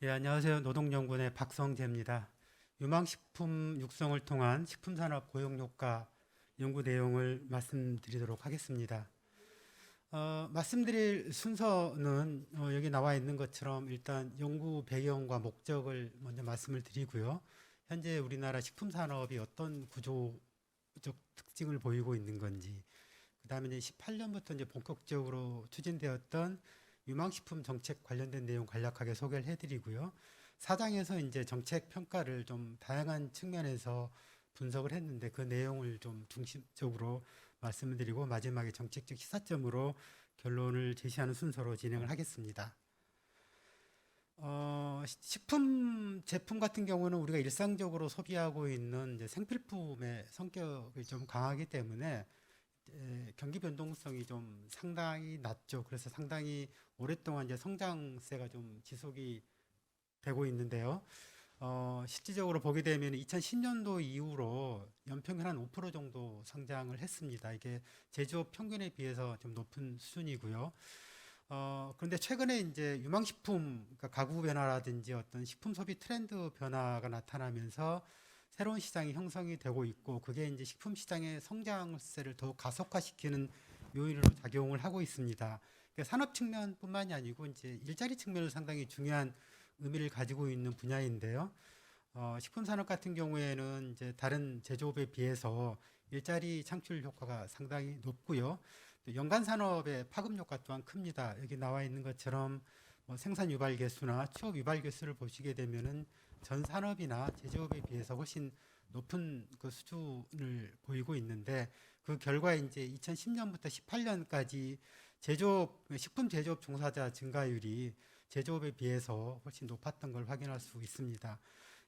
예, 안녕하세요. 노동연구원의 박성재입니다. 유망식품 육성을 통한 식품산업 고용효과 연구 내용을 말씀드리도록 하겠습니다. 말씀드릴 순서는 여기 나와 있는 것처럼 일단 연구 배경과 목적을 먼저 말씀을 드리고요. 현재 우리나라 식품산업이 어떤 구조적 특징을 보이고 있는 건지, 그 다음에 이제 18년부터 이제 본격적으로 추진되었던 유망식품 정책 관련된 내용 간략하게 소개를 해드리고요. 사장에서 이제 정책 평가를 좀 다양한 측면에서 분석을 했는데 그 내용을 좀 중심적으로 말씀을 드리고 마지막에 정책적 시사점으로 결론을 제시하는 순서로 진행을 하겠습니다. 식품 제품 같은 경우는 우리가 일상적으로 소비하고 있는 이제 생필품의 성격이 좀 강하기 때문에 경기 변동성이 좀 상당히 낮죠. 그래서 상당히 오랫동안 이제 성장세가 좀 지속이 되고 있는데요. 실질적으로 보게 되면 2010년도 이후로 연평균 한 5% 정도 성장을 했습니다. 이게 제조업 평균에 비해서 좀 높은 수준이고요. 그런데 최근에 이제 유망식품, 그러니까 가구 변화라든지 어떤 식품 소비 트렌드 변화가 나타나면서 새로운 시장이 형성이 되고 있고, 그게 이제 식품 시장의 성장세를 더욱 가속화시키는 요인으로 작용을 하고 있습니다. 그러니까 산업 측면뿐만이 아니고 이제 일자리 측면을 상당히 중요한 의미를 가지고 있는 분야인데요. 식품 산업 같은 경우에는 이제 다른 제조업에 비해서 일자리 창출 효과가 상당히 높고요. 또 연간 산업의 파급 효과 또한 큽니다. 여기 나와 있는 것처럼 뭐 생산 유발 개수나 취업 유발 개수를 보시게 되면은 전 산업이나 제조업에 비해서 훨씬 높은 그 수준을 보이고 있는데, 그 결과 이제 2010년부터 18년까지 제조업, 식품 제조업 종사자 증가율이 제조업에 비해서 훨씬 높았던 걸 확인할 수 있습니다.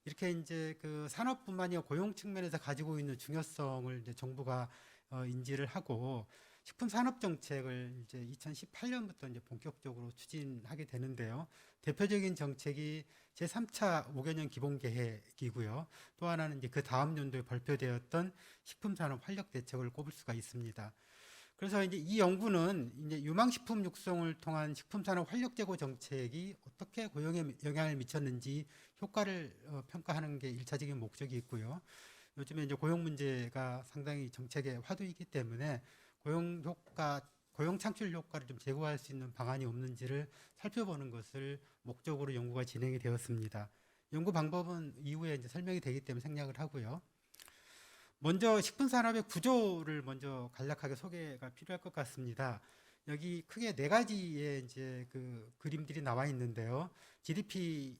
이렇게 이제 그 산업뿐만이 아니라 고용 측면에서 가지고 있는 중요성을 이제 정부가 인지를 하고 식품 산업 정책을 이제 2018년부터 이제 본격적으로 추진하게 되는데요. 대표적인 정책이 제3차 5개년 기본 계획이고요. 또 하나는 이제 그 다음 연도에 발표되었던 식품 산업 활력 대책을 꼽을 수가 있습니다. 그래서 이제 이 연구는 이제 유망식품 육성을 통한 식품산업 활력 제고 정책이 어떻게 고용에 영향을 미쳤는지 효과를 평가하는 게 일차적인 목적이 있고요. 요즘에 이제 고용 문제가 상당히 정책의 화두이기 때문에 고용 효과, 고용 창출 효과를 좀 제고할 수 있는 방안이 없는지를 살펴보는 것을 목적으로 연구가 진행이 되었습니다. 연구 방법은 이후에 이제 설명이 되기 때문에 생략을 하고요. 먼저 식품 산업의 구조를 먼저 간략하게 소개가 필요할 것 같습니다. 여기 크게 네 가지의 이제 그 그림들이 나와 있는데요. GDP하고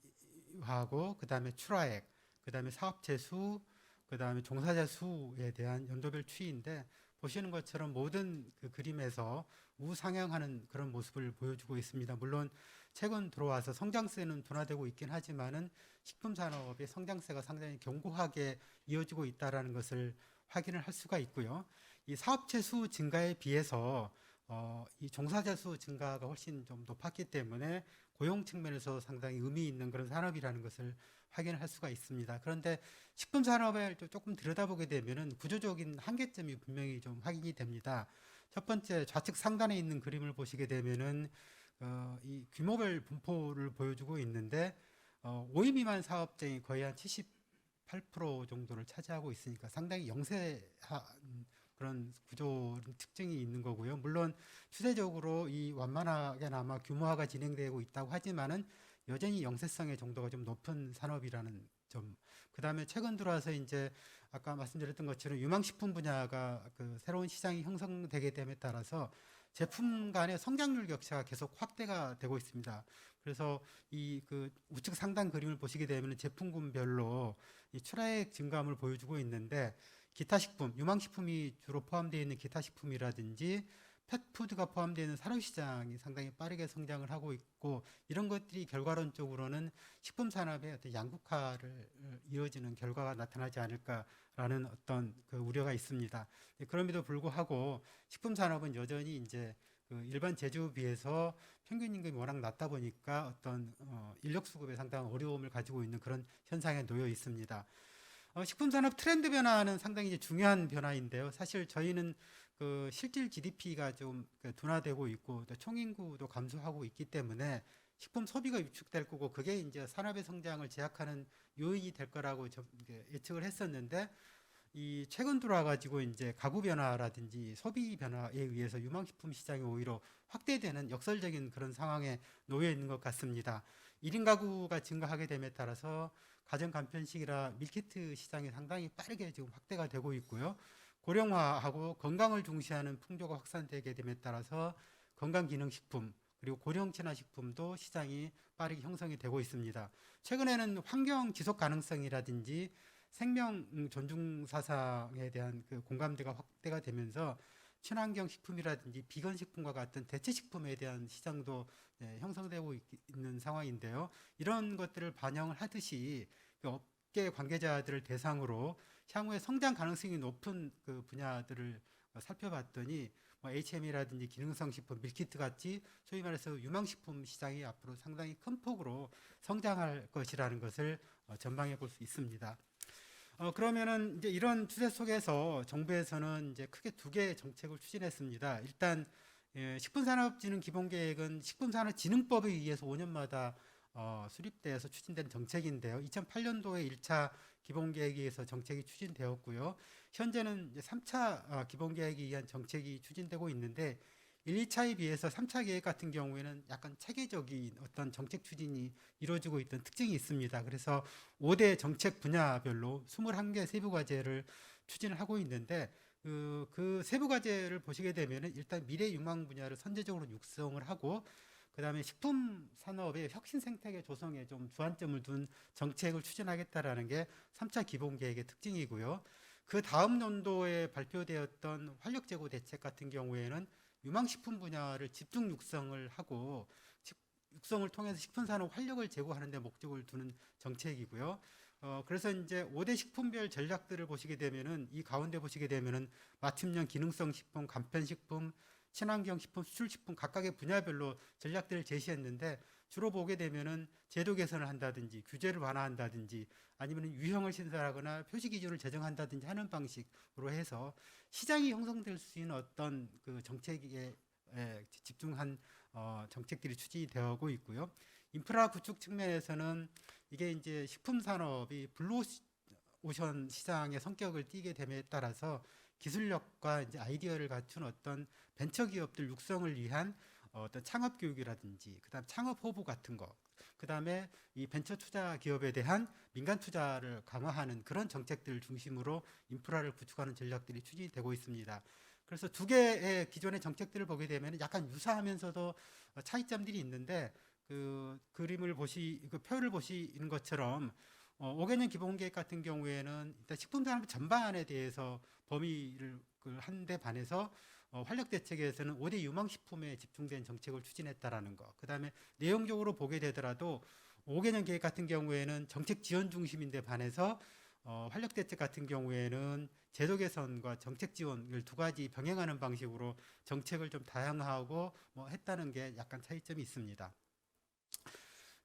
그다음에 출하액, 그다음에 사업체 수, 그다음에 종사자 수에 대한 연도별 추이인데, 보시는 것처럼 모든 그 그림에서 우상향하는 그런 모습을 보여주고 있습니다. 물론 최근 들어와서 성장세는 둔화되고 있긴 하지만은 식품 산업의 성장세가 상당히 견고하게 이어지고 있다라는 것을 확인을 할 수가 있고요. 이 사업체 수 증가에 비해서 이 종사자 수 증가가 훨씬 좀 높았기 때문에 고용 측면에서 상당히 의미 있는 그런 산업이라는 것을 확인을 할 수가 있습니다. 그런데 식품 산업을 조금 들여다보게 되면은 구조적인 한계점이 분명히 좀 확인이 됩니다. 첫 번째 좌측 상단에 있는 그림을 보시게 되면은 이 규모별 분포를 보여주고 있는데 5인 미만 사업장이 거의 한 78% 정도를 차지하고 있으니까 상당히 영세한 그런 구조 특징이 있는 거고요. 물론 추세적으로 이 완만하게나마 규모화가 진행되고 있다고 하지만은 여전히 영세성의 정도가 좀 높은 산업이라는 점. 그다음에 최근 들어와서 이제 아까 말씀드렸던 것처럼 유망식품 분야가 그 새로운 시장이 형성되게 됨에 따라서 제품 간의 성장률 격차가 계속 확대가 되고 있습니다. 그래서 이 그 우측 상단 그림을 보시게 되면 제품군별로 이 출하액 증감을 보여주고 있는데, 기타 식품, 유망식품이 주로 포함되어 있는 기타 식품이라든지 펫푸드가 포함되어 있는 산업시장이 상당히 빠르게 성장을 하고 있고, 이런 것들이 결과론적으로는 식품 산업의 어떤 양극화를 이어지는 결과가 나타나지 않을까라는 어떤 그 우려가 있습니다. 그럼에도 불구하고 식품 산업은 여전히 이제 그 일반 제조에 비해서 평균 임금이 워낙 낮다 보니까 어떤 인력 수급에 상당한 어려움을 가지고 있는 그런 현상에 놓여 있습니다. 식품 산업 트렌드 변화는 상당히 이제 중요한 변화인데요. 사실 저희는 그 실질 GDP가 좀 그 둔화되고 있고 또 총인구도 감소하고 있기 때문에 식품 소비가 위축될 거고 그게 이제 산업의 성장을 제약하는 요인이 될 거라고 이제 예측을 했었는데 이 최근 들어와가지고 이제 가구 변화라든지 소비 변화에 의해서 유망식품 시장이 오히려 확대되는 역설적인 그런 상황에 놓여 있는 것 같습니다. 1인 가구가 증가하게 됨에 따라서 가정 간편식이라 밀키트 시장이 상당히 빠르게 지금 확대가 되고 있고요. 고령화하고 건강을 중시하는 풍조가 확산되게 됨에 따라서 건강기능식품 그리고 고령 친화식품도 시장이 빠르게 형성이 되고 있습니다. 최근에는 환경 지속 가능성이라든지 생명 존중 사상에 대한 그 공감대가 확대가 되면서 친환경 식품이라든지 비건 식품과 같은 대체 식품에 대한 시장도 형성되고 있는 상황인데요. 이런 것들을 반영을 하듯이 그 업계 관계자들을 대상으로 향후에 성장 가능성이 높은 그 분야들을 살펴봤더니 뭐 HM이라든지 기능성 식품, 밀키트 같이 소위 말해서 유망식품 시장이 앞으로 상당히 큰 폭으로 성장할 것이라는 것을 전망해 볼 수 있습니다. 그러면은 이제 이런 추세 속에서 정부에서는 이제 크게 두 개의 정책을 추진했습니다. 일단 식품산업진흥 기본계획은 식품산업진흥법에 의해서 5년마다 수립돼서 추진된 정책인데요. 2008년도에 1차 기본계획에 의해서 정책이 추진되었고요. 현재는 이제 3차 기본계획에 의한 정책이 추진되고 있는데 1, 2차에 비해서 3차 계획 같은 경우에는 약간 체계적인 어떤 정책 추진이 이루어지고 있던 특징이 있습니다. 그래서 5대 정책 분야별로 21개 세부 과제를 추진을 하고 있는데 그 세부 과제를 보시게 되면 일단 미래 유망 분야를 선제적으로 육성을 하고 그다음에 식품 산업의 혁신 생태계 조성에 좀 주안점을 둔 정책을 추진하겠다라는 게 3차 기본 계획의 특징이고요. 그 다음 연도에 발표되었던 활력 제고 대책 같은 경우에는 유망식품 분야를 집중 육성을 하고 육성을 통해서 식품 산업 활력을 제고하는 데 목적을 두는 정책이고요. 그래서 이제 5대 식품별 전략들을 보시게 되면은 이 가운데 보시게 되면은 맞춤형 기능성 식품, 간편 식품, 친환경 식품, 수출 식품 각각의 분야별로 전략들을 제시했는데 주로 보게 되면은 제도 개선을 한다든지 규제를 완화한다든지 아니면 유형을 신설하거나 표시 기준을 제정한다든지 하는 방식으로 해서 시장이 형성될 수 있는 어떤 그 정책에 집중한 정책들이 추진이 되고 있고요. 인프라 구축 측면에서는 이게 이제 식품 산업이 블루오션 시장의 성격을 띠게 됨에 따라서 기술력과 이제 아이디어를 갖춘 어떤 벤처 기업들 육성을 위한 어떤 창업 교육이라든지 그다음 창업 호부 같은 거 그다음에 이 벤처 투자 기업에 대한 민간 투자를 강화하는 그런 정책들을 중심으로 인프라를 구축하는 전략들이 추진이 되고 있습니다. 그래서 두 개의 기존의 정책들을 보게 되면 약간 유사하면서도 차이점들이 있는데 그 그림을 그 표를 보시는 것처럼 5개년 기본계획 같은 경우에는 일단 식품산업 전반에 대해서 범위를 한 데 반해서 활력대책에서는 5대 유망식품에 집중된 정책을 추진했다라는 거. 그 다음에 내용적으로 보게 되더라도 5개년 계획 같은 경우에는 정책 지원 중심인데 반해서 활력대책 같은 경우에는 제도 개선과 정책 지원을 두 가지 병행하는 방식으로 정책을 좀 다양화하고 뭐 했다는 게 약간 차이점이 있습니다.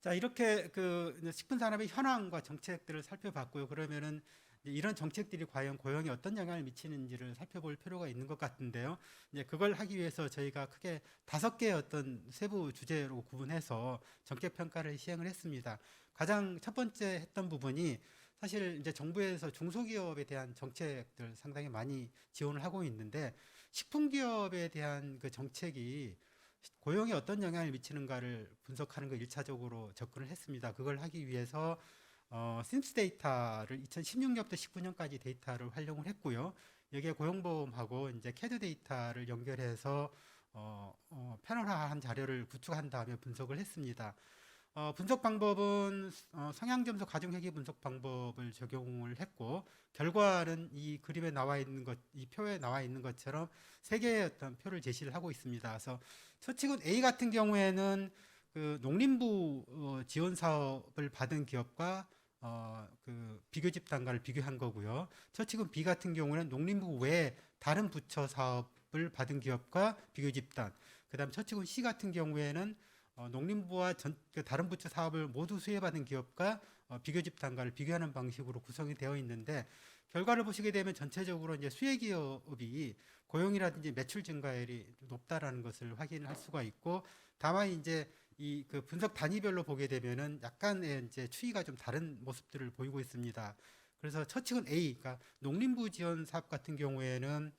자, 이렇게 그 식품 산업의 현황과 정책들을 살펴봤고요. 그러면은 이런 정책들이 과연 고용에 어떤 영향을 미치는지를 살펴볼 필요가 있는 것 같은데요. 이제 그걸 하기 위해서 저희가 크게 5개의 어떤 세부 주제로 구분해서 정책 평가를 시행을 했습니다. 가장 첫 번째 했던 부분이 사실 이제 정부에서 중소기업에 대한 정책들 상당히 많이 지원을 하고 있는데 식품기업에 대한 그 정책이 고용에 어떤 영향을 미치는가를 분석하는 거 1차적으로 접근을 했습니다. 그걸 하기 위해서 심스 데이터를 2016년부터 19년까지 데이터를 활용을 했고요. 여기에 고용보험하고 이제 캐드 데이터를 연결해서 패널화한 자료를 구축한 다음에 분석을 했습니다. 분석 방법은 성향점수 가중회계 분석 방법을 적용을 했고 결과는 이 그림에 나와 있는 것, 이 표에 나와 있는 것처럼 세 개의 어떤 표를 제시를 하고 있습니다. 그래서 처치군 A 같은 경우에는 그 농림부 지원 사업을 받은 기업과 그 비교 집단과를 비교한 거고요. 처치군 B 같은 경우는 농림부 외에 다른 부처 사업을 받은 기업과 비교 집단. 그다음 처치군 C 같은 경우에는 농림부와 그 다른 부처 사업을 모두 수혜받은 기업과 비교 집단과를 비교하는 방식으로 구성이 되어 있는데 결과를 보시게 되면 전체적으로 이제 수혜 기업이 고용이라든지 매출 증가율이 높다라는 것을 확인할 수가 있고 다만 이제 이 그 분석 단위별로 보게 되면은 약간의 이제 추이가 좀 다른 모습들을 보이고 있습니다. 그래서 첫 층은 A, 그러니까 농림부 지원 사업 같은 경우에는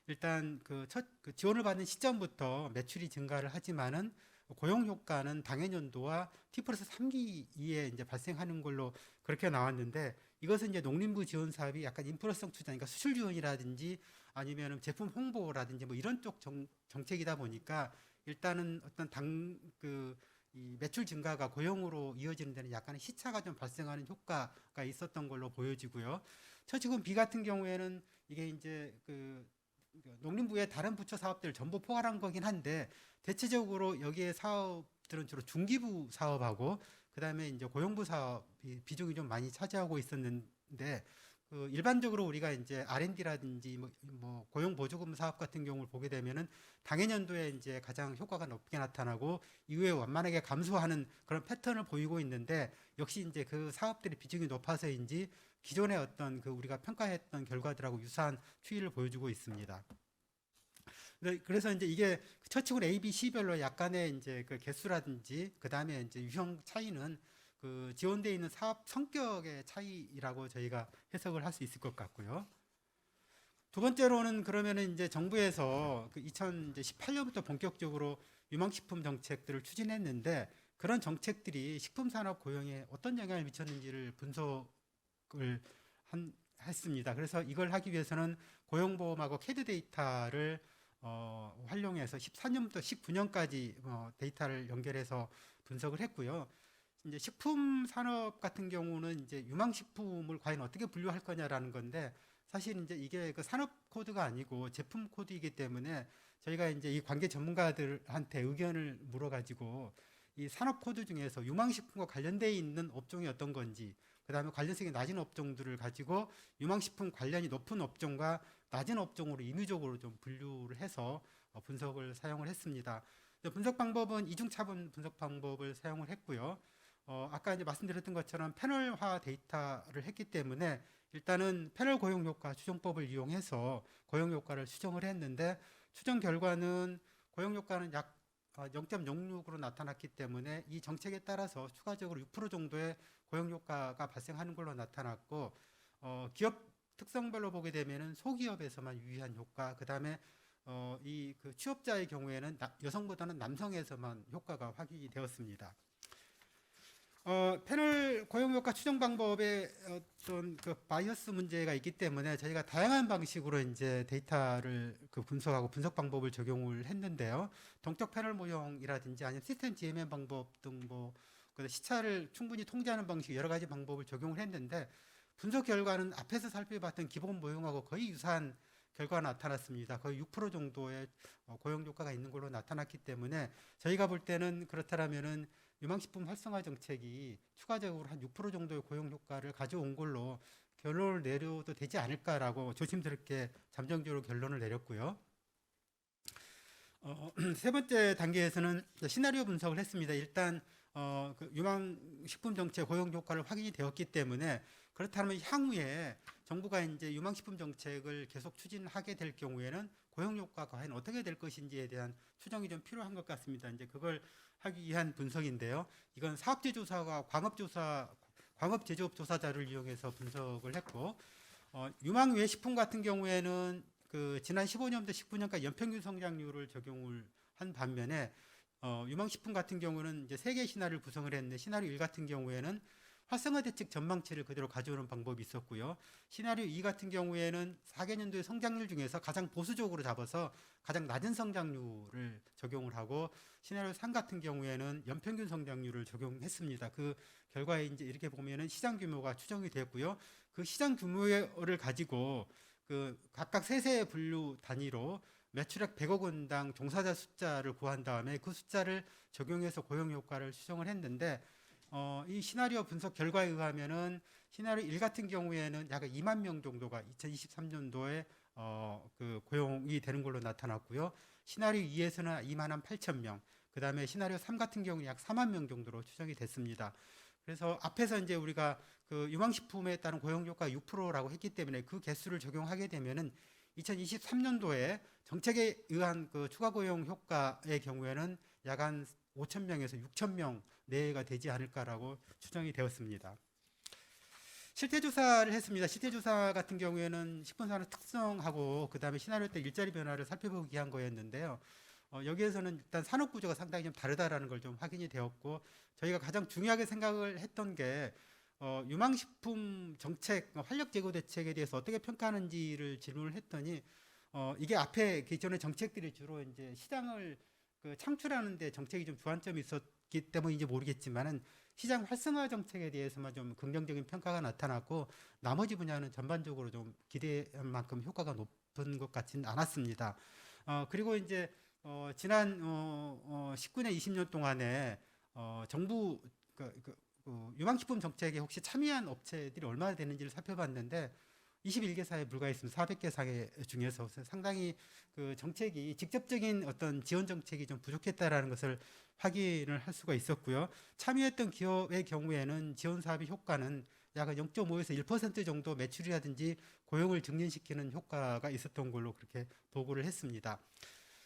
일단 그 지원을 받는 시점부터 매출이 증가를 하지만은 고용 효과는 당해년도와 T 플러스 3기에 이제 발생하는 걸로 그렇게 나왔는데, 이것은 이제 농림부 지원 사업이 약간 인프라성 투자, 그러니까 수출 지원이라든지 아니면 제품 홍보라든지 뭐 이런 쪽 정책이다 보니까 일단은 어떤 이 매출 증가가 고용으로 이어지는 데는 약간의 시차가 좀 발생하는 효과가 있었던 걸로 보여지고요. 처지군 B 같은 경우에는 이게 이제 농림부의 다른 부처 사업들을 전부 포괄한 거긴 한데, 대체적으로 여기에 사업들은 주로 중기부 사업하고 그다음에 이제 고용부 사업이 비중이 좀 많이 차지하고 있었는데, 일반적으로 우리가 이제 R&D라든지 뭐 고용 보조금 사업 같은 경우를 보게 되면은 당해년도에 이제 가장 효과가 높게 나타나고 이후에 완만하게 감소하는 그런 패턴을 보이고 있는데, 역시 이제 그 사업들의 비중이 높아서인지 기존의 어떤 우리가 평가했던 결과들하고 유사한 추이를 보여주고 있습니다. 그래서 이제 이게 처치군 A, B, C별로 약간의 이제 그 개수라든지 그 다음에 이제 유형 차이는 지원되어 있는 사업 성격의 차이라고 저희가 해석을 할 수 있을 것 같고요. 두 번째로는 그러면은 이제 정부에서 2018년부터 본격적으로 유망식품 정책들을 추진했는데, 그런 정책들이 식품 산업 고용에 어떤 영향을 미쳤는지를 분석을 했습니다. 그래서 이걸 하기 위해서는 고용보험하고 캐드 데이터를 활용해서 14년부터 19년까지 데이터를 연결해서 분석을 했고요. 이제 식품 산업 같은 경우는 이제 유망식품을 과연 어떻게 분류할 거냐라는 건데, 사실 이제 이게 그 산업 코드가 아니고 제품 코드이기 때문에 저희가 이제 이 관계 전문가들한테 의견을 물어가지고 이 산업 코드 중에서 유망식품과 관련되어 있는 업종이 어떤 건지, 그 다음에 관련성이 낮은 업종들을 가지고 유망식품 관련이 높은 업종과 낮은 업종으로 임의적으로 좀 분류를 해서 분석을 사용을 했습니다. 분석 방법은 이중차분 분석 방법을 사용을 했고요. 아까 이제 말씀드렸던 것처럼 패널화 데이터를 했기 때문에 일단은 패널 고용 효과 추정법을 이용해서 고용 효과를 추정을 했는데, 추정 결과는 고용 효과는 약 0.06으로 나타났기 때문에 이 정책에 따라서 추가적으로 6% 정도의 고용 효과가 발생하는 걸로 나타났고, 기업 특성별로 보게 되면은 소기업에서만 유의한 효과, 그 다음에 이 취업자의 경우에는 여성보다는 남성에서만 효과가 확인이 되었습니다. 패널 고용 효과 추정 방법에 어떤 바이어스 문제가 있기 때문에 저희가 다양한 방식으로 이제 데이터를 분석하고 분석 방법을 적용을 했는데요. 동적 패널 모형이라든지 아니면 시스템 GMM 방법 등 시차를 충분히 통제하는 방식 여러 가지 방법을 적용을 했는데, 분석 결과는 앞에서 살펴봤던 기본 모형하고 거의 유사한 결과가 나타났습니다. 거의 6% 정도의 고용 효과가 있는 걸로 나타났기 때문에 저희가 볼 때는 그렇다면은 유망식품 활성화 정책이 추가적으로 한 6% 정도의 고용 효과를 가져온 걸로 결론을 내려도 되지 않을까라고 조심스럽게 잠정적으로 결론을 내렸고요. 세 번째 단계에서는 시나리오 분석을 했습니다. 일단 유망식품 정책 고용 효과를 확인이 되었기 때문에, 그렇다면 향후에 정부가 이제 유망식품 정책을 계속 추진하게 될 경우에는 고용 효과가 과연 어떻게 될 것인지에 대한 추정이 좀 필요한 것 같습니다. 이제 그걸 하기 위한 분석인데요. 이건 사업제조사와 광업제조업 조사자를 이용해서 분석을 했고, 유망 외 식품 같은 경우에는 지난 15년부터 19년까지 연평균 성장률을 적용을 한 반면에, 유망식품 같은 경우는 이제 세 개의 시나리오를 구성을 했는데, 시나리오 1 같은 경우에는 활성화 대책 전망치를 그대로 가져오는 방법이 있었고요. 시나리오 2 같은 경우에는 4개년도의 성장률 중에서 가장 보수적으로 잡아서 가장 낮은 성장률을 적용을 하고, 시나리오 3 같은 경우에는 연평균 성장률을 적용했습니다. 그 결과에 이제 이렇게 보면은 시장 규모가 추정이 되었고요. 그 시장 규모를 가지고 각각 세세의 분류 단위로 매출액 100억 원당 종사자 숫자를 구한 다음에 그 숫자를 적용해서 고용 효과를 추정을 했는데, 이 시나리오 분석 결과에 의하면은 시나리오 1 같은 경우에는 약 2만 명 정도가 2023년도에 고용이 되는 걸로 나타났고요. 시나리오 2에서는 2만 8천 명, 그 다음에 시나리오 3 같은 경우는 약 4만 명 정도로 추정이 됐습니다. 그래서 앞에서 이제 우리가 유망식품에 따른 고용 효과 6%라고 했기 때문에 그 개수를 적용하게 되면은 2023년도에 정책에 의한 추가 고용 효과의 경우에는 약 한 5천 명에서 6천 명 내외가 되지 않을까라고 추정이 되었습니다. 실태조사를 했습니다. 실태조사 같은 경우에는 식품산업 특성하고 그다음에 시나리오 때 일자리 변화를 살펴보기 위한 거였는데요. 여기에서는 일단 산업 구조가 상당히 좀 다르다라는 걸 좀 확인이 되었고, 저희가 가장 중요하게 생각을 했던 게 유망식품 정책, 활력 제고 대책에 대해서 어떻게 평가하는지를 질문을 했더니 이게 앞에 기존의 정책들이 주로 이제 시장을 창출하는 데 정책이 좀 주안점이 있었기 때문인지 모르겠지만은 시장 활성화 정책에 대해서만 좀 긍정적인 평가가 나타났고, 나머지 분야는 전반적으로 좀 기대한 만큼 효과가 높은 것 같지는 않았습니다. 그리고 이제 지난 19년 20년 동안에 정부 유망식품 정책에 혹시 참여한 업체들이 얼마나 되는지를 살펴봤는데 21개사에 불과했습니다. 400개 사회 중에서 상당히 그 정책이 직접적인 어떤 지원 정책이 좀 부족했다라는 것을 확인을 할 수가 있었고요. 참여했던 기업의 경우에는 지원 사업의 효과는 약 0.5에서 1% 정도 매출이라든지 고용을 증진시키는 효과가 있었던 걸로 그렇게 보고를 했습니다.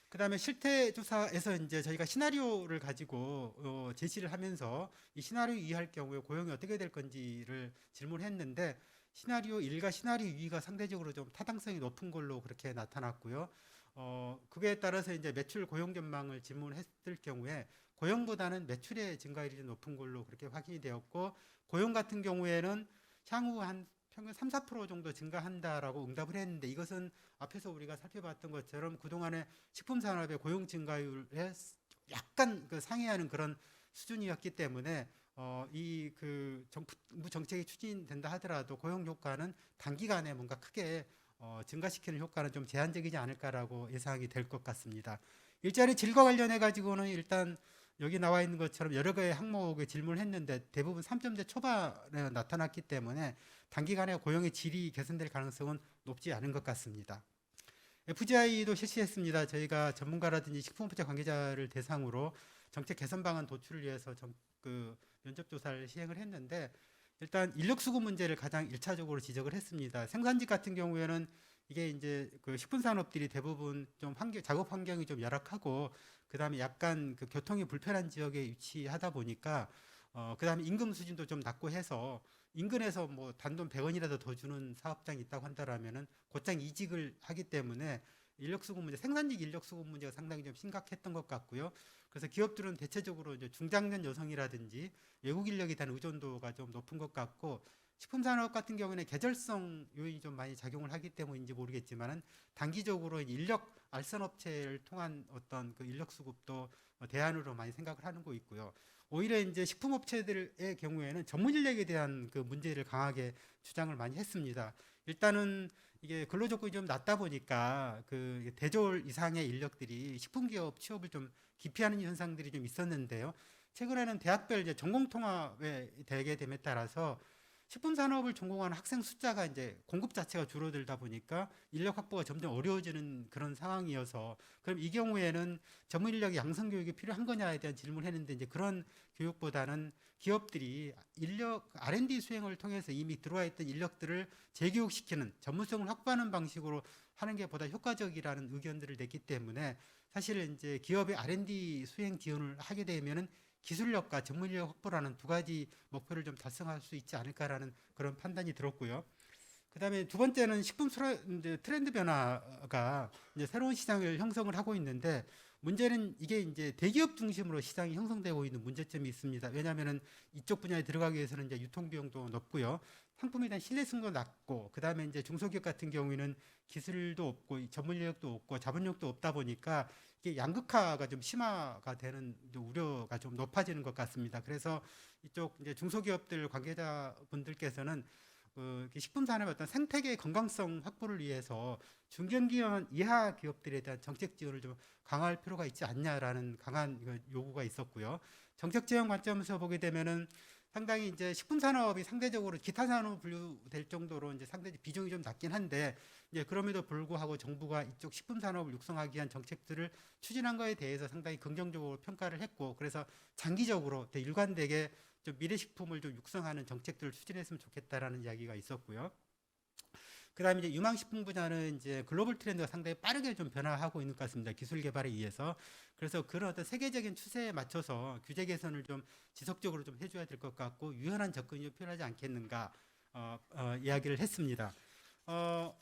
그다음에 실태조사에서 이제 저희가 시나리오를 가지고 제시를 하면서 이 시나리오 2 할 경우에 고용이 어떻게 될 건지를 질문했는데 시나리오 1과 시나리오 2가 상대적으로 좀 타당성이 높은 걸로 그렇게 나타났고요. 그에 따라서 이제 매출 고용 전망을 질문했을 경우에 고용보다는 매출의 증가율이 좀 높은 걸로 그렇게 확인이 되었고, 고용 같은 경우에는 향후 한 평균 3, 4% 정도 증가한다라고 응답을 했는데, 이것은 앞에서 우리가 살펴봤던 것처럼 그동안의 식품 산업의 고용 증가율에 약간 상회하는 그런 수준이었기 때문에 이 정부 정책이 추진된다 하더라도 고용 효과는 단기간에 뭔가 크게 증가시키는 효과는 좀 제한적이지 않을까라고 예상이 될 것 같습니다. 일자리 질과 관련해 가지고는 일단 여기 나와 있는 것처럼 여러 개의 항목에 질문을 했는데 대부분 3점대 초반에 나타났기 때문에 단기간에 고용의 질이 개선될 가능성은 높지 않은 것 같습니다. FGI도 실시했습니다. 저희가 전문가라든지 식품업체 관계자를 대상으로 정책 개선 방안 도출을 위해서 면접 조사를 시행을 했는데, 일단 인력 수급 문제를 가장 1차적으로 지적을 했습니다. 생산직 같은 경우에는 이게 이제 그 식품 산업들이 대부분 좀 작업 환경이 좀 열악하고 그다음에 약간 교통이 불편한 지역에 위치하다 보니까 그다음에 임금 수준도 좀 낮고 해서 인근에서 뭐 단돈 100원이라도 더 주는 사업장이 있다고 한다라면은 곧장 이직을 하기 때문에 인력 수급 문제, 생산직 인력 수급 문제가 상당히 좀 심각했던 것 같고요. 그래서 기업들은 대체적으로 이제 중장년 여성이라든지 외국 인력에 대한 의존도가 좀 높은 것 같고, 식품 산업 같은 경우에는 계절성 요인이 좀 많이 작용을 하기 때문인지 모르겠지만은 단기적으로 인력 알선 업체를 통한 어떤 그 인력 수급도 대안으로 많이 생각을 하는 거 있고요. 오히려 이제 식품 업체들의 경우에는 전문 인력에 대한 그 문제를 강하게 주장을 많이 했습니다. 일단은 이게 근로 조건이 좀 낮다 보니까 그 대졸 이상의 인력들이 식품 기업 취업을 좀 기피하는 현상들이 좀 있었는데요. 최근에는 대학별 이제 전공 통합에 되게 됨에 따라서 식품 산업을 전공하는 학생 숫자가 이제 공급 자체가 줄어들다 보니까 인력 확보가 점점 어려워지는 그런 상황이어서, 그럼 이 경우에는 전문 인력의 양성 교육이 필요한 거냐에 대한 질문을 했는데, 이제 그런 교육보다는 기업들이 인력 R&D 수행을 통해서 이미 들어와 있던 인력들을 재교육시키는 전문성을 확보하는 방식으로 하는 게 보다 효과적이라는 의견들을 냈기 때문에, 사실 이제 기업의 R&D 수행 지원을 하게 되면은 기술력과 전문인력 확보라는 두 가지 목표를 좀 달성할 수 있지 않을까라는 그런 판단이 들었고요. 그다음에 두 번째는 식품 트렌드 변화가 이제 새로운 시장을 형성을 하고 있는데, 문제는 이게 이제 대기업 중심으로 시장이 형성되고 있는 문제점이 있습니다. 왜냐하면은 이쪽 분야에 들어가기 위해서는 이제 유통 비용도 높고요, 상품에 대한 신뢰성도 낮고, 그다음에 이제 중소기업 같은 경우에는 기술도 없고 전문 인력도 없고 자본력도 없다 보니까 이게 양극화가 좀 심화가 되는 우려가 좀 높아지는 것 같습니다. 그래서 이쪽 이제 중소기업들 관계자분들께서는 식품 산업의 어떤 생태계 건강성 확보를 위해서 중견기업 이하 기업들에 대한 정책 지원을 좀 강화할 필요가 있지 않냐라는 강한 요구가 있었고요. 정책 지원 관점에서 보게 되면은 상당히 이제 식품 산업이 상대적으로 기타 산업 분류될 정도로 이제 상대 비중이 좀 낮긴 한데, 이제 그럼에도 불구하고 정부가 이쪽 식품 산업을 육성하기 위한 정책들을 추진한 거에 대해서 상당히 긍정적으로 평가를 했고, 그래서 장기적으로 일관되게 좀 미래 식품을 좀 육성하는 정책들을 추진했으면 좋겠다라는 이야기가 있었고요. 그다음에 이제 유망식품 분야는 이제 글로벌 트렌드가 상당히 빠르게 좀 변화하고 있는 것 같습니다. 기술 개발에 의해서. 그래서 그런 어떤 세계적인 추세에 맞춰서 규제 개선을 좀 지속적으로 좀 해줘야 될 것 같고 유연한 접근이 좀 필요하지 않겠는가 이야기를 했습니다. 어,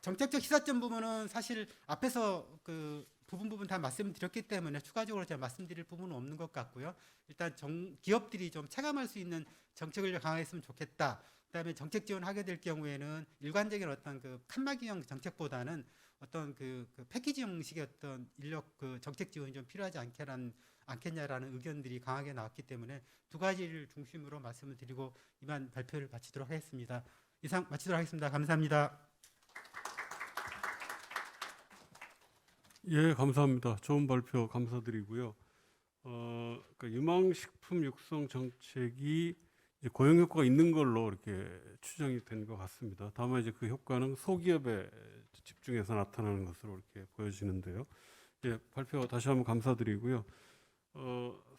정책적 시사점 부분은 사실 앞에서 그 부분 다 말씀드렸기 때문에 추가적으로 제가 말씀드릴 부분은 없는 것 같고요. 일단 기업들이 좀 체감할 수 있는 정책을 강화했으면 좋겠다. 그다음에 정책 지원하게 될 경우에는 일관적인 어떤 그 칸막이형 정책보다는 어떤 그 패키지 형식의 어떤 인력 그 정책 지원이 좀 필요하지 않겠냐라는 의견들이 강하게 나왔기 때문에 두 가지를 중심으로 말씀을 드리고 이만 발표를 마치도록 하겠습니다. 이상 마치도록 하겠습니다. 감사합니다. 예, 감사합니다. 좋은 발표 감사드리고요. 그러니까 유망식품 육성 정책이 이제 고용 효과가 있는 걸로 이렇게 추정이 된 것 같습니다. 다만 이제 그 효과는 소기업에 집중해서 나타나는 것으로 이렇게 보여지는데요. 예, 발표 다시 한번 감사드리고요.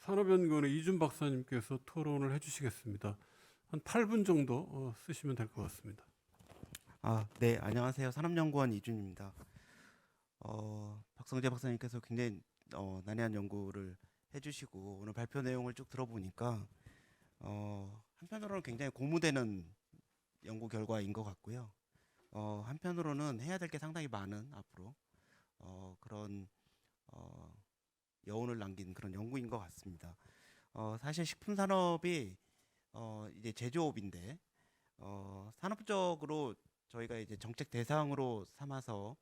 산업연구원의 이준 박사님께서 토론을 해주시겠습니다. 한 8분 정도 쓰시면 될 것 같습니다. 네, 안녕하세요. 산업연구원 이준입니다. 박성재 박사님께서 굉장히 난해한 연구를 해주시고 오늘 발표 내용을 쭉 들어보니까 한편으로는 굉장히 고무되는 연구 결과인 것 같고요. 한편으로는 해야 될 게 상당히 많은 앞으로 그런 여운을 남긴 그런 연구인 것 같습니다. 사실 식품 산업이 이제 제조업인데 산업적으로 저희가 이제 정책 대상으로 삼아서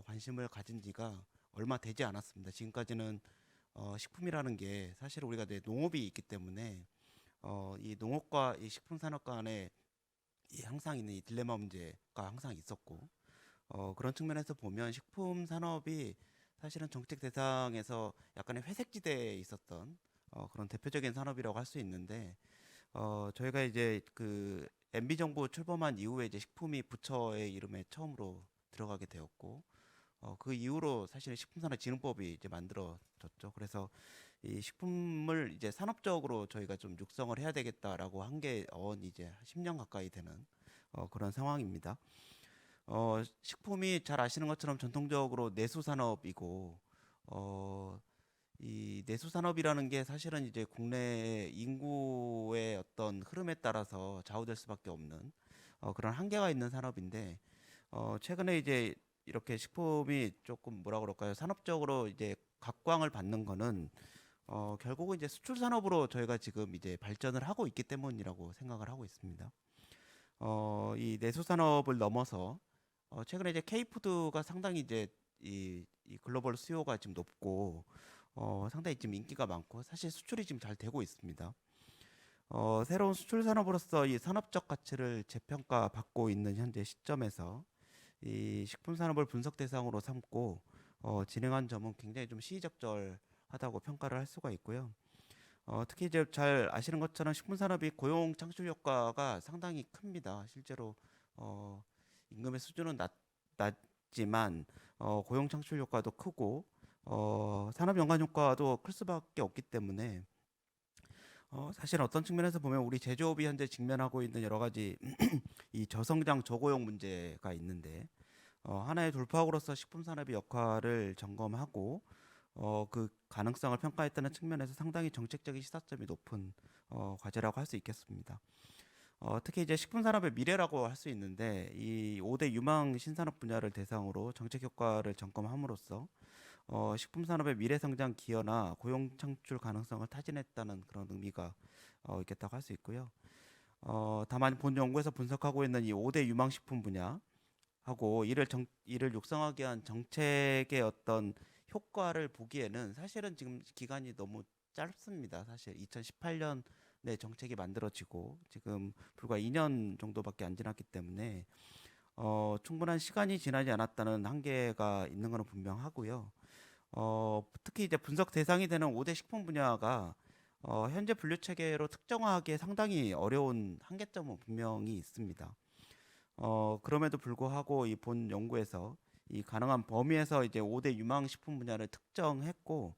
관심을 가진 지가 얼마 되지 않았습니다. 지금까지는 식품이라는 게 사실 우리가 농업이 있기 때문에 이 농업과 이 식품 산업 간에 항상 있는 이 딜레마 문제가 항상 있었고 그런 측면에서 보면 식품 산업이 사실은 정책 대상에서 약간의 회색지대에 있었던 그런 대표적인 산업이라고 할 수 있는데 저희가 이제 그 MB 정부 출범한 이후에 이제 식품이 부처의 이름에 처음으로 들어가게 되었고 그 이후로 사실 식품산업진흥법이 이제 만들어졌죠. 그래서 이 식품을 이제 산업적으로 저희가 좀 육성을 해야 되겠다라고 한 게 이제 10년 가까이 되는 그런 상황입니다. 식품이 잘 아시는 것처럼 전통적으로 내수 산업이고 이 내수 산업이라는 게 사실은 이제 국내 인구의 어떤 흐름에 따라서 좌우될 수밖에 없는 그런 한계가 있는 산업인데 최근에 이제 이렇게 식품이 조금 뭐라 그럴까요? 산업적으로 이제 각광을 받는 거는 결국은 이제 수출 산업으로 저희가 지금 이제 발전을 하고 있기 때문이라고 생각을 하고 있습니다. 이 내수 산업을 넘어서 최근에 이제 K푸드가 상당히 이제 이 글로벌 수요가 지금 높고 상당히 지금 인기가 많고 사실 수출이 지금 잘 되고 있습니다. 새로운 수출 산업으로서 이 산업적 가치를 재평가받고 있는 현재 시점에서 이 식품 산업을 분석 대상으로 삼고 진행한 점은 굉장히 좀 시의적절하다고 평가를 할 수가 있고요. 특히 이제 잘 아시는 것처럼 식품 산업이 고용 창출 효과가 상당히 큽니다. 실제로 임금의 수준은 낮지만 고용 창출 효과도 크고 산업 연관 효과도 클 수밖에 없기 때문에 사실 어떤 측면에서 보면 우리 제조업이 현재 직면하고 있는 여러 가지 이 저성장 저고용 문제가 있는데 하나의 돌파구로서 식품 산업의 역할을 점검하고 그 가능성을 평가했다는 측면에서 상당히 정책적인 시사점이 높은 과제라고 할 수 있겠습니다. 특히 이제 식품 산업의 미래라고 할 수 있는데 이 5대 유망 신산업 분야를 대상으로 정책 효과를 점검함으로써 식품 산업의 미래 성장 기여나 고용 창출 가능성을 타진했다는 그런 의미가 있겠다고 할 수 있고요. 다만 본 연구에서 분석하고 있는 이 5대 유망 식품 분야하고 이를 육성하기 위한 정책의 어떤 효과를 보기에는 사실은 지금 기간이 너무 짧습니다. 사실 2018년에 정책이 만들어지고 지금 불과 2년 정도밖에 안 지났기 때문에 충분한 시간이 지나지 않았다는 한계가 있는 것은 분명하고요. 특히 이제 분석 대상이 되는 5대 식품 분야가 현재 분류 체계로 특정화하기에 상당히 어려운 한계점은 분명히 있습니다. 그럼에도 불구하고 이 본 연구에서 이 가능한 범위에서 이제 5대 유망 식품 분야를 특정했고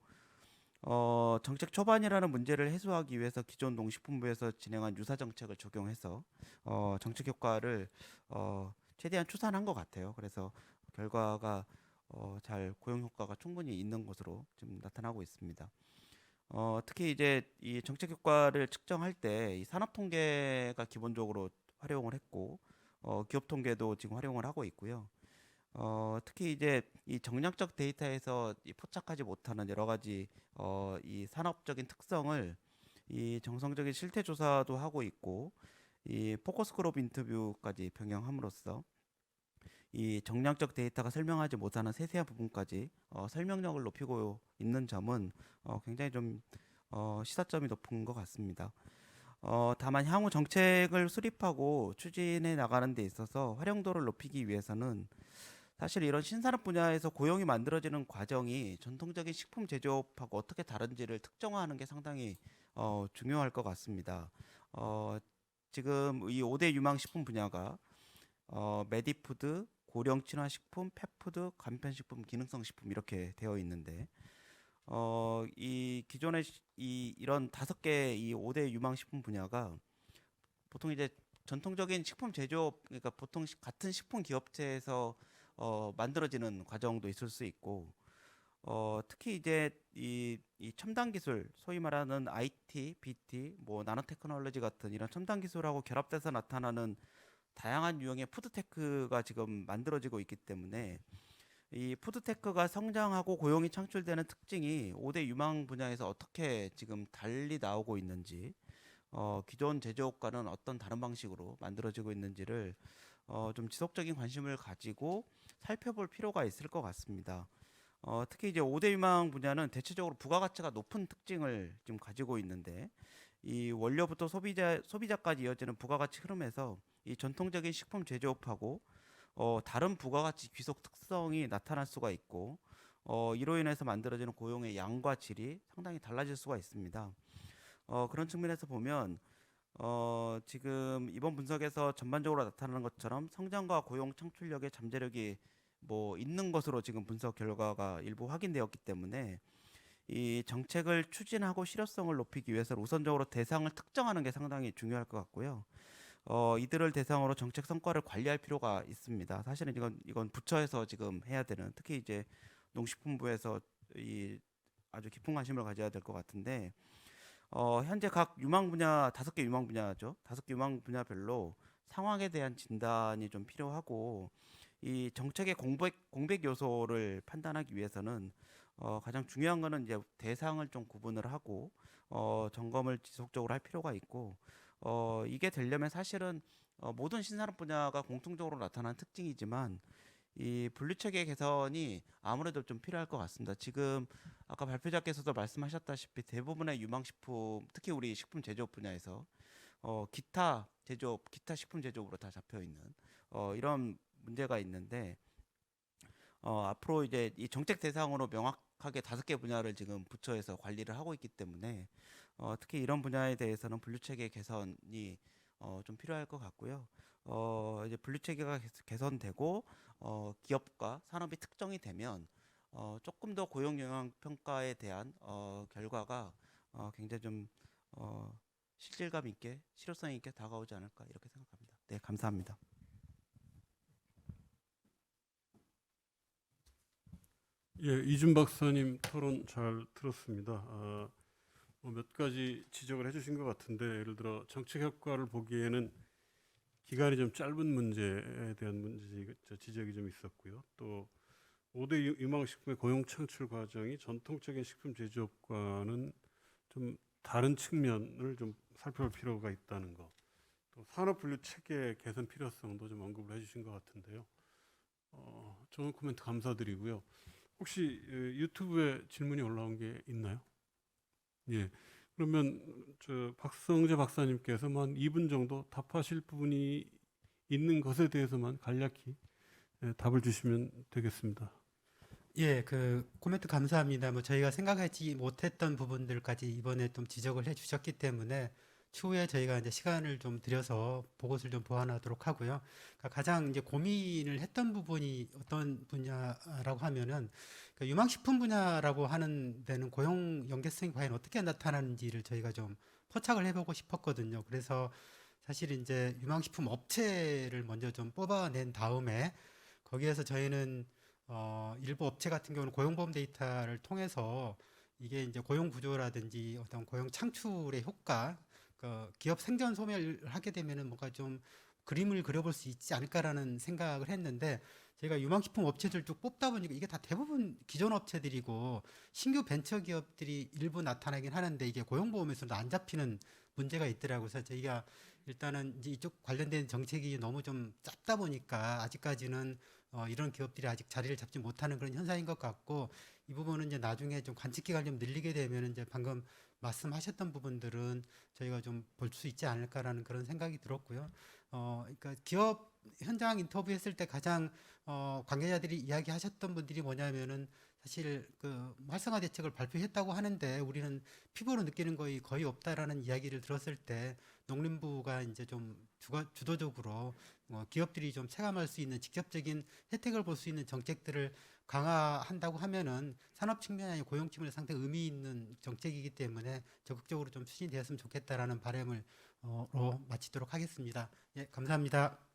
정책 초반이라는 문제를 해소하기 위해서 기존 농식품부에서 진행한 유사 정책을 적용해서 정책 효과를 최대한 추산한 것 같아요. 그래서 결과가 잘 고용 효과가 충분히 있는 것으로 지금 나타나고 있습니다. 특히 이제 이 정책 효과를 측정할 때 이 산업 통계가 기본적으로 활용을 했고 기업 통계도 지금 활용을 하고 있고요. 특히 이제 이 정량적 데이터에서 이 포착하지 못하는 여러 가지 이 산업적인 특성을 이 정성적인 실태 조사도 하고 있고 이 포커스 그룹 인터뷰까지 병행함으로써 이 정량적 데이터가 설명하지 못하는 세세한 부분까지 설명력을 높이고 있는 점은 굉장히 좀 시사점이 높은 것 같습니다. 다만 향후 정책을 수립하고 추진해 나가는 데 있어서 활용도를 높이기 위해서는 사실 이런 신산업 분야에서 고용이 만들어지는 과정이 전통적인 식품 제조업하고 어떻게 다른지를 특정화하는 게 상당히 중요할 것 같습니다. 지금 이 5대 유망 식품 분야가 메디푸드, 고령 친화식품, 펫푸드, 간편식품, 기능성 식품 이렇게 되어 있는데 이 기존의 이런 5개 이 5대 유망 식품 분야가 보통 이제 전통적인 식품 제조업 그러니까 보통 같은 식품 기업체에서 만들어지는 과정도 있을 수 있고 특히 이제 이 첨단 기술 소위 말하는 IT, BT, 뭐 나노테크놀로지 같은 이런 첨단 기술하고 결합돼서 나타나는 다양한 유형의 푸드테크가 지금 만들어지고 있기 때문에 이 푸드테크가 성장하고 고용이 창출되는 특징이 5대 유망 분야에서 어떻게 지금 달리 나오고 있는지 기존 제조업과는 어떤 다른 방식으로 만들어지고 있는지를 좀 지속적인 관심을 가지고 살펴볼 필요가 있을 것 같습니다. 특히 이제 5대 유망 분야는 대체적으로 부가가치가 높은 특징을 지금 가지고 있는데 이 원료부터 소비자까지 이어지는 부가가치 흐름에서 이 전통적인 식품 제조업하고 다른 부가가치 귀속 특성이 나타날 수가 있고 이로 인해서 만들어지는 고용의 양과 질이 상당히 달라질 수가 있습니다. 그런 측면에서 보면 지금 이번 분석에서 전반적으로 나타나는 것처럼 성장과 고용 창출력의 잠재력이 뭐 있는 것으로 지금 분석 결과가 일부 확인되었기 때문에 이 정책을 추진하고 실효성을 높이기 위해서 우선적으로 대상을 특정하는 게 상당히 중요할 것 같고요. 이들을 대상으로 정책 성과를 관리할 필요가 있습니다. 사실은 이건 부처에서 지금 해야 되는 특히 이제 농식품부에서 이 아주 깊은 관심을 가져야 될 것 같은데 현재 각 유망 분야 5개 유망 분야죠. 5개 유망 분야별로 상황에 대한 진단이 좀 필요하고 이 정책의 공백 요소를 판단하기 위해서는 가장 중요한 거는 이제 대상을 좀 구분을 하고 점검을 지속적으로 할 필요가 있고 이게 되려면 사실은 모든 신산업 분야가 공통적으로 나타나는 특징이지만 이 분류체계 개선이 아무래도 좀 필요할 것 같습니다. 지금 아까 발표자께서도 말씀하셨다시피 대부분의 유망식품, 특히 우리 식품 제조업 분야에서 기타 제조업, 기타 식품 제조업으로 다 잡혀 있는 이런 문제가 있는데 앞으로 이제 이 정책 대상으로 명확하게 5개 분야를 지금 부처에서 관리를 하고 있기 때문에 특히 이런 분야에 대해서는 분류체계 개선이 좀 필요할 것 같고요. 이제 분류체계가 개선되고 기업과 산업이 특정이 되면 조금 더 고용 영향 평가에 대한 결과가 굉장히 좀 실질감 있게 실효성 있게 다가오지 않을까 이렇게 생각합니다. 네, 감사합니다. 예, 이준 박사님 토론 잘 들었습니다. 몇 가지 지적을 해주신 것 같은데 예를 들어 정책 효과를 보기에는 기간이 좀 짧은 문제에 대한 지적이 좀 있었고요. 또 5대 유망식품의 고용 창출 과정이 전통적인 식품 제조업과는 좀 다른 측면을 좀 살펴볼 필요가 있다는 거. 또 산업 분류 체계 개선 필요성도 좀 언급을 해주신 것 같은데요. 좋은 코멘트 감사드리고요. 혹시 유튜브에 질문이 올라온 게 있나요? 예. 그러면 저 박성재 박사님께서만 2분 정도 답하실 부분이 있는 것에 대해서만 간략히 답을 주시면 되겠습니다. 예, 그 코멘트 감사합니다. 뭐 저희가 생각하지 못했던 부분들까지 이번에 좀 지적을 해주셨기 때문에 추후에 저희가 이제 시간을 좀 들여서 보고서를 좀 보완하도록 하고요. 그러니까 가장 이제 고민을 했던 부분이 어떤 분야라고 하면은 그 유망식품 분야라고 하는 데는 고용 연계성이 과연 어떻게 나타나는지를 저희가 좀 포착을 해보고 싶었거든요. 그래서 사실 이제 유망식품 업체를 먼저 좀 뽑아낸 다음에 거기에서 저희는 일부 업체 같은 경우는 고용보험 데이터를 통해서 이게 이제 고용 구조라든지 어떤 고용 창출의 효과, 그 기업 생존 소멸을 하게 되면은 뭔가 좀 그림을 그려볼 수 있지 않을까라는 생각을 했는데 저희가 유망식품 업체들 쭉 뽑다 보니까 이게 다 대부분 기존 업체들이고 신규 벤처 기업들이 일부 나타나긴 하는데 이게 고용보험에서는 안 잡히는 문제가 있더라고요. 그래서 저희가 일단은 이제 이쪽 관련된 정책이 너무 좀 짧다 보니까 아직까지는 이런 기업들이 아직 자리를 잡지 못하는 그런 현상인 것 같고 이 부분은 이제 나중에 좀 관측 기간을 좀 늘리게 되면 이제 방금 말씀하셨던 부분들은 저희가 좀 볼 수 있지 않을까라는 그런 생각이 들었고요. 그러니까 기업 현장 인터뷰했을 때 가장 관계자들이 이야기하셨던 분들이 뭐냐면은 사실 그 활성화 대책을 발표했다고 하는데 우리는 피부로 느끼는 거의 없다라는 이야기를 들었을 때 농림부가 이제 좀 주도적으로 기업들이 좀 체감할 수 있는 직접적인 혜택을 볼 수 있는 정책들을 강화한다고 하면은 산업 측면이 아니라 고용 측면에 상당히 의미 있는 정책이기 때문에 적극적으로 좀 추진되었으면 좋겠다라는 바람을 로 마치도록 하겠습니다. 예, 감사합니다.